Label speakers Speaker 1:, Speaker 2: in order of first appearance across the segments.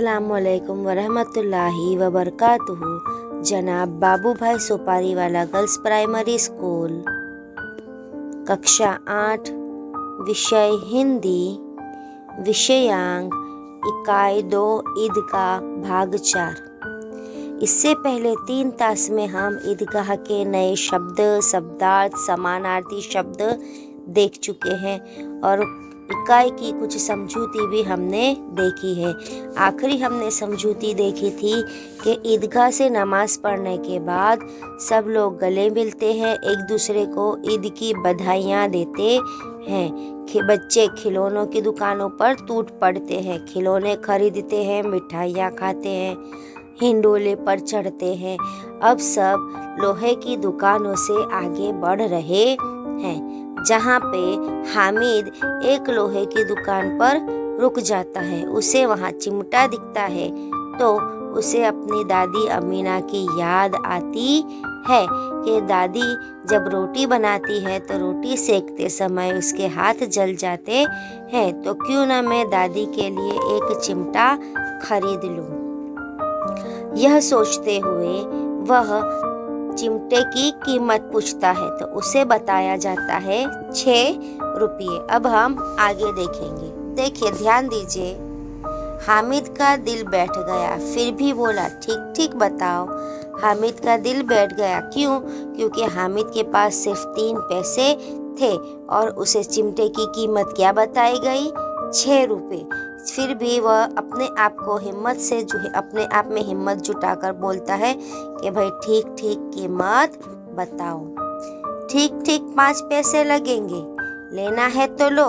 Speaker 1: अस्सलामुअलैकुम वरहमतुल्लाहि वबरकातुहू। जनाब बाबू भाई सुपारी वाला गर्ल्स प्राइमरी स्कूल, कक्षा 8, विषय हिंदी, विषयांक इकाई 2 ईदगाह भाग 4। इससे पहले 3 तास में हम ईदगाह के नए शब्द, शब्दार्थ, समानार्थी शब्द देख चुके हैं और इकाई की कुछ समझूती भी हमने देखी है। आखिरी हमने समझूती देखी थी कि ईदगाह से नमाज पढ़ने के बाद सब लोग गले मिलते हैं, एक दूसरे को ईद की बधाइयाँ देते हैं। बच्चे खिलौनों की दुकानों पर टूट पड़ते हैं, खिलौने खरीदते हैं, मिठाइयाँ खाते हैं, हिंडोले पर चढ़ते हैं। अब सब लोहे की दुकानों से आगे बढ़ रहे हैं, जहाँ पे हामिद एक लोहे की दुकान पर रुक जाता है। उसे वहाँ चिमटा दिखता है तो उसे अपनी दादी अमीना की याद आती है कि दादी जब रोटी बनाती है तो रोटी सेकते समय उसके हाथ जल जाते हैं, तो क्यों ना मैं दादी के लिए एक चिमटा खरीद लूँ। यह सोचते हुए वह चिमटे की कीमत पूछता है तो उसे बताया जाता है 6 रुपये। अब हम आगे देखेंगे। देखिए, ध्यान दीजिए। हामिद का दिल बैठ गया, फिर भी बोला ठीक ठीक बताओ। हामिद का दिल बैठ गया। क्यों? क्योंकि हामिद के पास सिर्फ 3 पैसे थे और उसे चिमटे की कीमत क्या बताई गई? 6 रुपये। फिर भी वह अपने आप को हिम्मत से अपने आप में हिम्मत जुटाकर बोलता है कि भाई ठीक ठीक कीमत बताओ। ठीक ठीक 5 पैसे लगेंगे, लेना है तो लो,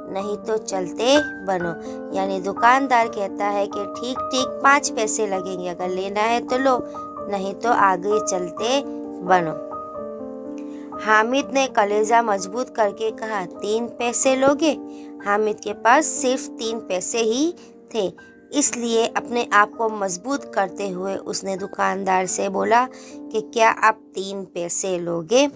Speaker 1: नहीं तो चलते बनो। यानी दुकानदार कहता है कि ठीक ठीक 5 पैसे लगेंगे, अगर लेना है तो लो, नहीं तो आगे चलते बनो। हामिद ने कलेजा मजबूत करके कहा 3 पैसे लोगे? हामिद के पास सिर्फ 3 पैसे ही थे, इसलिए अपने आप को मजबूत करते हुए उसने दुकानदार से बोला कि क्या आप 3 पैसे लोगे?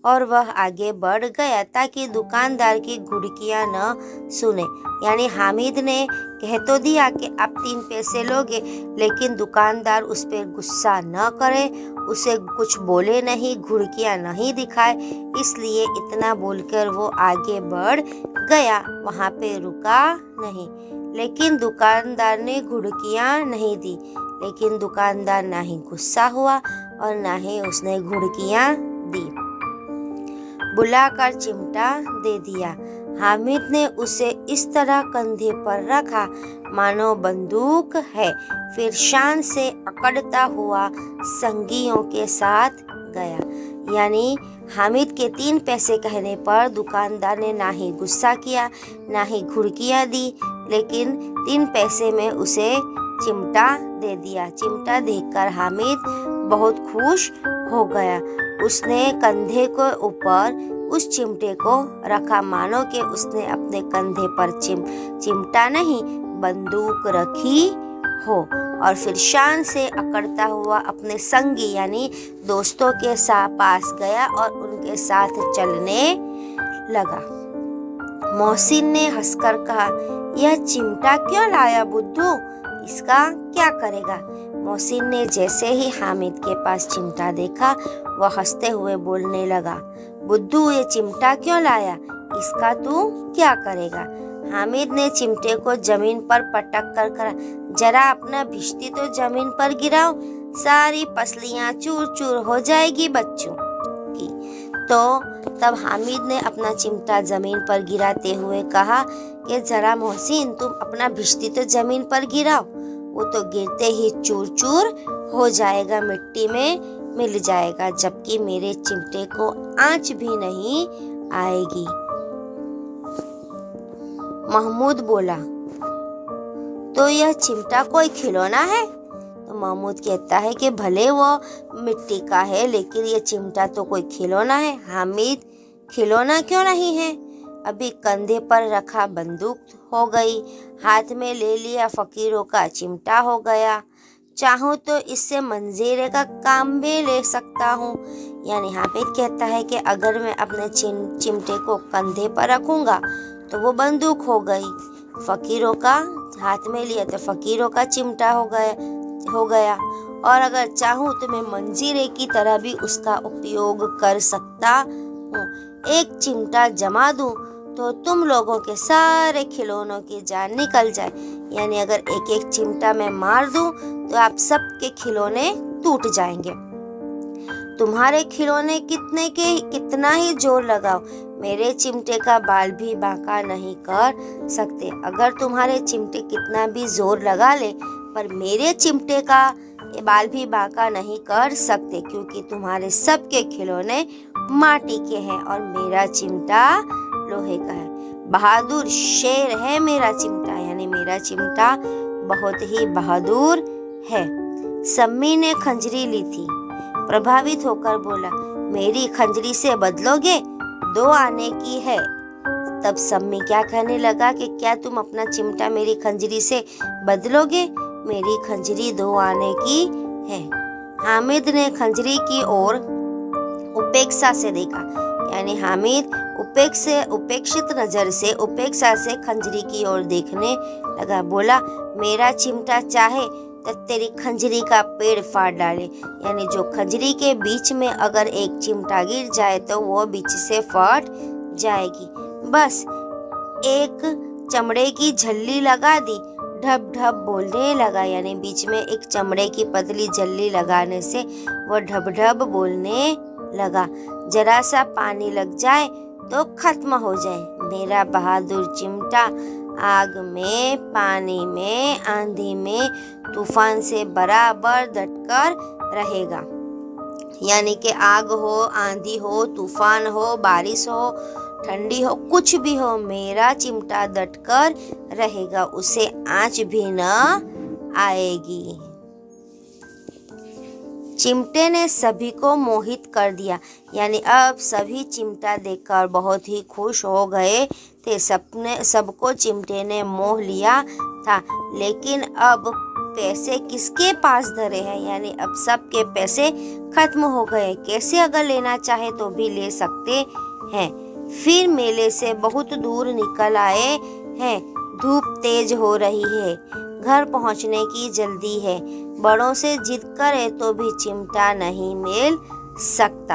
Speaker 1: और वह आगे बढ़ गया ताकि दुकानदार की घुड़कियाँ न सुने। यानी हामिद ने कह तो दिया कि आप 3 पैसे लोगे, लेकिन दुकानदार उस पर गुस्सा न करे, उसे कुछ बोले नहीं, घुड़कियाँ नहीं दिखाए, इसलिए इतना बोलकर वो आगे बढ़ गया, वहाँ पे रुका नहीं। लेकिन दुकानदार ने घुड़कियाँ नहीं दी, लेकिन दुकानदार ना ही गुस्सा हुआ और ना ही उसने घुड़कियाँ दी, बुलाकर चिमटा दे दिया। हामिद ने उसे इस तरह कंधे पर रखा मानो बंदूक है, फिर शान से अकड़ता हुआ संगियों के साथ गया। यानी हामिद के 3 पैसे कहने पर दुकानदार ने ना ही गुस्सा किया, ना ही घुड़कियाँ दी, लेकिन 3 पैसे में उसे चिमटा दे दिया। चिमटा देखकर हामिद बहुत खुश हो गया। उसने कंधे के ऊपर उस चिमटे को रखा मानो कि उसने अपने कंधे पर चिमटा नहीं, बंदूक रखी हो, और फिर शान से अकड़ता हुआ अपने संगी यानी दोस्तों के पास गया और उनके साथ चलने लगा। मोहसिन ने हंसकर कहा, यह चिमटा क्यों लाया बुद्धू? इसका क्या करेगा? मोहसिन ने जैसे ही हामिद के पास चिमटा देखा, वह हंसते हुए बोलने लगा, बुद्धू ये चिमटा क्यों लाया? इसका तू क्या करेगा? हामिद ने चिमटे को जमीन पर पटक कर कहा, जरा अपना भिश्ती तो जमीन पर गिराओ, सारी पसलियां चूर चूर हो जाएगी बच्चों की। तो तब हामिद ने अपना चिमटा जमीन पर गिराते हुए कहा कि जरा मोहसिन तुम अपना भिश्ती तो जमीन पर गिराओ, वो तो गिरते ही चूर चूर हो जाएगा, मिट्टी में मिल जाएगा, जबकि मेरे चिमटे को आंच भी नहीं आएगी। महमूद बोला, तो यह चिमटा कोई खिलौना है? तो महमूद कहता है कि भले वो मिट्टी का है, लेकिन ये चिमटा तो कोई खिलौना है। हामिद, खिलौना क्यों नहीं है? अभी कंधे पर रखा बंदूक हो गई, हाथ में ले लिया फकीरों का चिमटा हो गया, चाहूँ तो इससे मंजीरे का काम भी ले सकता हूँ। यानी हामिद कहता है कि अगर मैं अपने चिमटे को कंधे पर रखूँगा तो वो बंदूक हो गई, फकीरों का हाथ में लिया तो फकीरों का चिमटा हो गया। और अगर चाहूँ तो मैं मंजीरे की तरह भी उसका उपयोग कर सकता हूँ। एक चिमटा जमा दूँ तो तुम लोगों के सारे खिलौनों की जान निकल जाए। यानी अगर एक एक चिमटा मैं मार दूँ तो आप सबके खिलौने टूट जाएंगे। तुम्हारे खिलौने कितना ही जोर लगाओ, मेरे चिमटे का बाल भी बांका नहीं कर सकते। अगर तुम्हारे चिमटे कितना भी जोर लगा ले, पर मेरे चिमटे का ये बाल भी बांका नहीं कर सकते, क्योंकि तुम्हारे सबके खिलौने माटी के हैं और मेरा चिमटा लोहे का है। बहादुर शेर है मेरा चिमटा, यानी मेरा चिमटा बहुत ही बहादुर है। सम्मी ने खंजरी ली थी, प्रभावित होकर बोला, मेरी खंजरी से बदलोगे? 2 आने की है। तब सम्मी क्या कहने लगा कि क्या तुम अपना चिमटा मेरी खंजरी से बदलोगे? मेरी खंजरी 2 आने की है। हामिद ने खंजरी की ओर उपेक्षा से देखा, यानी हामिद उपेक्षित नजर से उपेक्षा से खंजरी की ओर देखने लगा। बोला, मेरा चिमटा चाहे तो तेरी खंजरी का पेड़ फाड़ डाले। यानी जो खंजरी के बीच में अगर एक चिमटा गिर जाए तो वो बीच से फट जाएगी। बस एक चमड़े की झल्ली लगा दी, ढब ढब बोलने लगा। यानी बीच में एक चमड़े की पतली झल्ली लगाने से वो ढब ढब बोलने लगा। जरा सा पानी लग जाए तो खत्म हो जाए। मेरा बहादुर चिमटा आग में, पानी में, आंधी में, तूफान से बराबर डटकर रहेगा। यानी कि आग हो, आंधी हो, तूफान हो, बारिश हो, ठंडी हो, कुछ भी हो, मेरा चिमटा डटकर रहेगा, उसे आँच भी न आएगी। चिमटे ने सभी को मोहित कर दिया। यानी अब सभी चिमटा देखकर बहुत ही खुश हो गए थे। सबको चिमटे ने मोह लिया था। लेकिन अब पैसे किसके पास धरे हैं? यानी अब सबके पैसे खत्म हो गए। कैसे अगर लेना चाहे तो भी ले सकते हैं। फिर मेले से बहुत दूर निकल आए हैं। धूप तेज हो रही है, घर पहुंचने की जल्दी है। बड़ों से जिद करे तो भी चिमटा नहीं मिल सकता।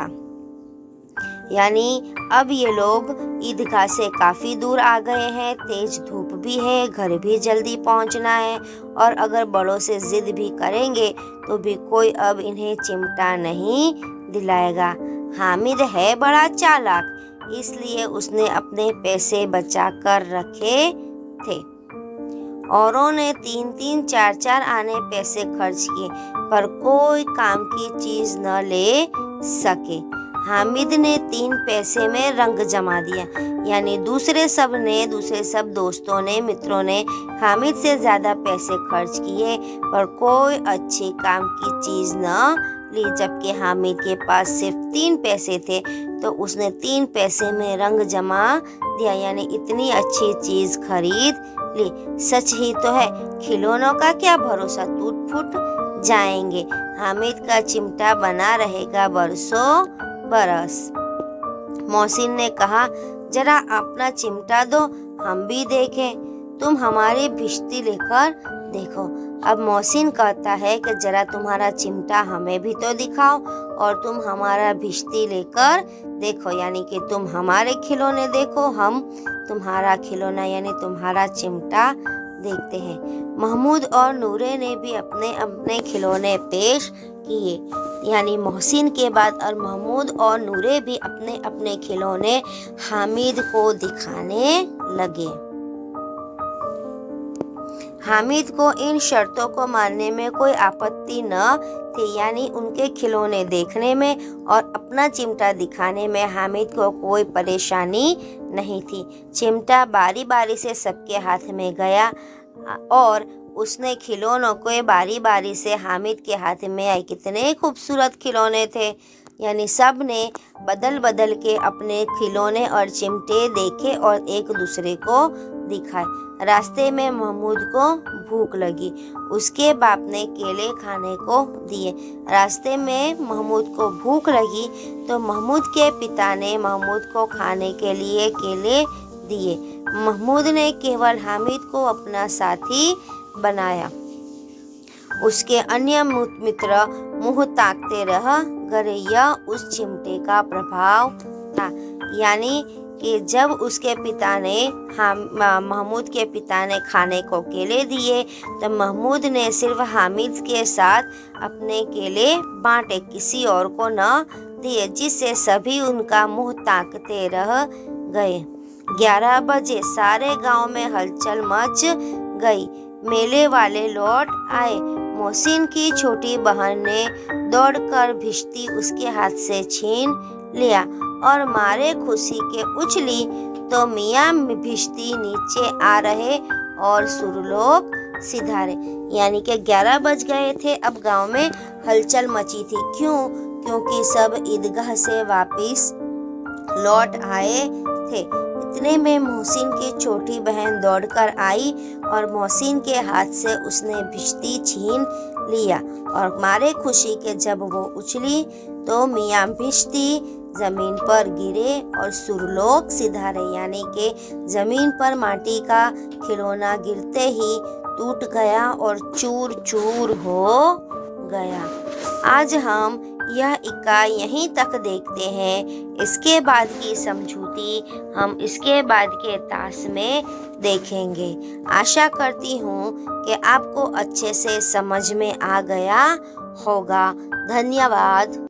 Speaker 1: यानी अब ये लोग ईदगाह से काफ़ी दूर आ गए हैं। तेज धूप भी है, घर भी जल्दी पहुंचना है, और अगर बड़ों से जिद भी करेंगे तो भी कोई अब इन्हें चिमटा नहीं दिलाएगा। हामिद है बड़ा चालाक, इसलिए उसने अपने पैसे बचा कर रखे थे। औरों ने 3-3, 4-4 आने पैसे खर्च किए, पर कोई काम की चीज न ले सके। हामिद ने 3 पैसे में रंग जमा दिया। यानी दूसरे सब दोस्तों ने, मित्रों ने हामिद से ज़्यादा पैसे खर्च किए, पर कोई अच्छे काम की चीज़ न ली। जबकि हामिद के पास सिर्फ 3 पैसे थे, तो उसने 3 पैसे में रंग जमा दिया। यानी इतनी अच्छी चीज़ खरीद ली। सच ही तो है, खिलौनों का क्या भरोसा, टूट फूट जाएंगे। हामिद का चिमटा बना रहेगा बरसों बरस। मोहसिन ने कहा, जरा अपना चिमटा दो, हम भी देखें। तुम हमारी भिश्ती लेकर देखो। अब मोहसिन कहता है कि जरा तुम्हारा चिमटा हमें भी तो दिखाओ, और तुम हमारा भिश्ती लेकर देखो। यानी कि तुम हमारे खिलौने देखो, हम तुम्हारा खिलौना यानी तुम्हारा चिमटा देखते हैं। महमूद और नूरे ने भी अपने अपने खिलौने पेश किए। यानी मोहसिन के बाद और महमूद और नूरे भी अपने अपने खिलौने हामिद को दिखाने लगे। हामिद को इन शर्तों को मानने में कोई आपत्ति न थी। यानी उनके खिलौने देखने में और अपना चिमटा दिखाने में हामिद को कोई परेशानी नहीं थी। चिमटा बारी बारी से सबके हाथ में गया और उसने खिलौनों को बारी बारी से हामिद के हाथ में आए। कितने खूबसूरत खिलौने थे। यानी सब ने बदल बदल के अपने खिलौने और चिमटे देखे और एक दूसरे को दिखाए। रास्ते में महमूद को भूख लगी। उसके बाप ने केले खाने को दिए। रास्ते में महमूद को भूख लगी तो महमूद के पिता ने महमूद को खाने के लिए केले दिए। महमूद ने केवल हामिद को अपना साथी बनाया। उसके अन्य मित्र मुंह ताकते रह गए। यह उस चिमटे का प्रभाव था, यानी कि जब उसके पिता ने महमूद के पिता ने खाने को केले दिए तो महमूद ने सिर्फ हामिद के साथ अपने केले बांटे, किसी और को न दिए, जिससे सभी उनका मुंह ताकते रह गए। 11 बजे सारे गांव में हलचल मच गई। मेले वाले लौट आए। मोहसिन की छोटी बहन ने दौड़कर भिश्ती उसके हाथ से छीन लिया और मारे खुशी के उछली तो मियाँ भिश्ती नीचे आ रहे और सुरलोक सिधारे। यानी कि 11 बज गए थे। अब गांव में हलचल मची थी। क्यों? क्योंकि सब ईदगाह से वापस लौट आए थे। इतने में मोहसिन की छोटी बहन दौड़कर आई और मोहसिन के हाथ से उसने भिश्ती छीन लिया और मारे खुशी के जब वो उछली तो मियाँ भिश्ती जमीन पर गिरे और सुरलोक सिधारे, यानी कि जमीन पर माटी का खिलौना गिरते ही टूट गया और चूर चूर हो गया। आज हम यह इकाई यहीं तक देखते हैं। इसके बाद की समझूती हम इसके बाद के तास में देखेंगे। आशा करती हूँ कि आपको अच्छे से समझ में आ गया होगा। धन्यवाद।